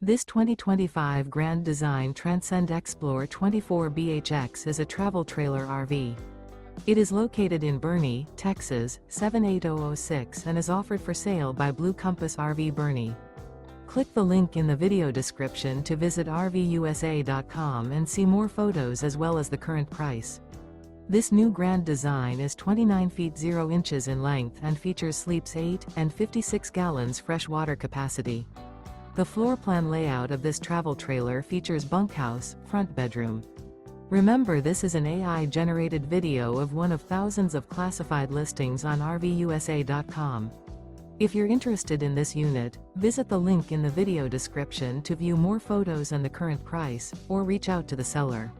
This 2025 Grand Design Transcend Xplor 24BHX is a travel trailer RV. It is located in Boerne, Texas, 78006 and is offered for sale by Blue Compass RV Boerne. Click the link in the video description to visit RVUSA.com and see more photos as well as the current price. This new Grand Design is 29 feet 0 inches in length and features sleeps 8 and 56 gallons fresh water capacity. The floor plan layout of this travel trailer features bunkhouse, front bedroom. Remember, this is an AI-generated video of one of thousands of classified listings on RVUSA.com. If you're interested in this unit, visit the link in the video description to view more photos and the current price, or reach out to the seller.